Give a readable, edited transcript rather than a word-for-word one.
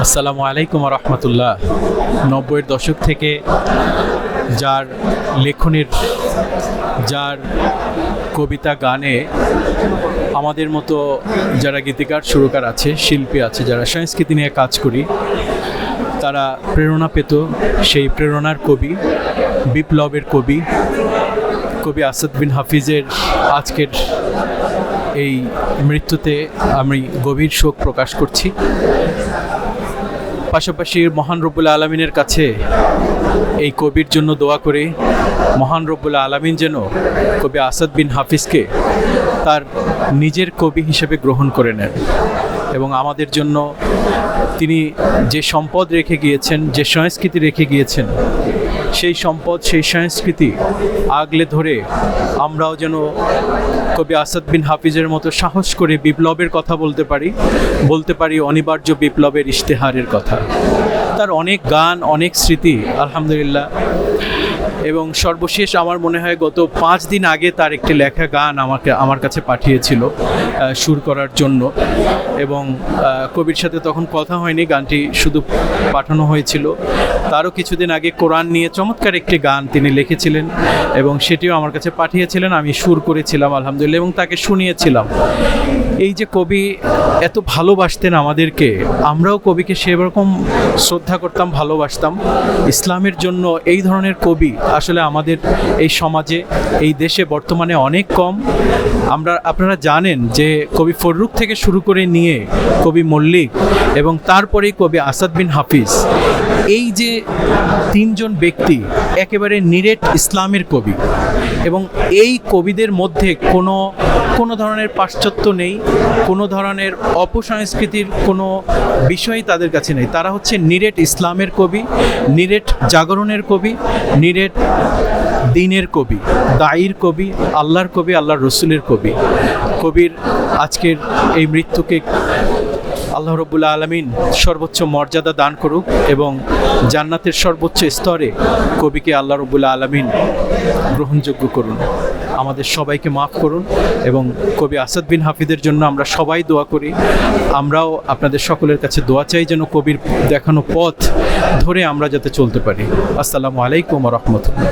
আসসালামু আলাইকুম রহমতুল্লাহ। 90-এর দশক থেকে যার লেখনের, যার কবিতা গানে আমাদের মতো যারা গীতিকার সুরকার আছে, শিল্পী আছে, যারা সংস্কৃতি নিয়ে কাজ করি, তারা প্রেরণা পেত। সেই প্রেরণার কবি, বিপ্লবের কবি কবি আসাদ বিন হাফিজের আজকের এই মৃত্যুতে আমি গভীর শোক প্রকাশ করছি। পাশাপাশি মহান রব্বুল আলামিনের কাছে এই কবির জন্য দোয়া করে মহান রব্বুল আলামিন যেন কবি আসাদ বিন হাফিজকে তার নিজের কবি হিসেবে গ্রহণ করে নেন এবং আমাদের জন্য তিনি যে সম্পদ রেখে গিয়েছেন, যে সংস্কৃতি রেখে গিয়েছেন, সেই সম্পদ, সেই সংস্কৃতি আগলে ধরে আমরাও যেন কবি আসাদ বিন হাফিজের মতো সাহস করে বিপ্লবের কথা বলতে পারি অনিবার্য বিপ্লবের ইশতেহারের কথা। তার অনেক গান, অনেক স্মৃতি আলহামদুলিল্লাহ। এবং সর্বশেষ আমার মনে হয় গত 5 দিন আগে তার একটি লেখা গান আমার কাছে পাঠিয়েছিল সুর করার জন্য, এবং কবির সাথে তখন কথা হয়নি, গানটি শুধু পাঠানো হয়েছিল। তারও কিছুদিন আগে কোরআন নিয়ে চমৎকার একটি গান তিনি লিখেছিলেন এবং সেটিও আমার কাছে পাঠিয়েছিলেন। আমি সুর করেছিলাম আলহামদুলিল্লাহ এবং তাকে শুনিয়েছিলাম। এই যে কবি এত ভালোবাসতেন আমাদেরকে, আমরাও কবিকে সেরকম শ্রদ্ধা করতাম, ভালোবাসতাম। ইসলামের জন্য এই ধরনের কবি আসলে আমাদের এই সমাজে, এই দেশে বর্তমানে অনেক কম। আপনারা জানেন যে কবি ফররুখ থেকে শুরু করে নিয়ে কবি মল্লিক এবং তারপরেই কবি আসাদ বিন হাফিজ, এই যে 3 জন ব্যক্তি একেবারে নিরেট ইসলামের কবি, এবং এই কবিদের মধ্যে কোনো ধরনের পাশ্চাত্য নেই, কোনো ধরনের অপসংস্কৃতির কোনো বিষয়ই তাদের কাছে নেই। তারা হচ্ছে নিরেট ইসলামের কবি, নিরেট জাগরণের কবি, নিরেট দ্বীনের কবি, দায়ীর কবি, আল্লাহর কবি, আল্লাহর রসুলের কবি। কবির আজকের এই মৃত্যুকে আল্লাহ রব্বুল আলামিন সর্বোচ্চ মর্যাদা দান করুক এবং জান্নাতের সর্বোচ্চ স্তরে কবিকে আল্লাহ রব্বুল আলামিন গ্রহণযোগ্য করুন। আমাদের সবাইকে মাফ করুন এবং কবি আসাদ বিন হাফিজের জন্য আমরা সবাই দোয়া করি। আমরাও আপনাদের সকলের কাছে দোয়া চাই যেন কবির দেখানো পথ ধরে আমরা যাতে চলতে পারি। আসসালামু আলাইকুম ওয়া রাহমাতুল্লাহ।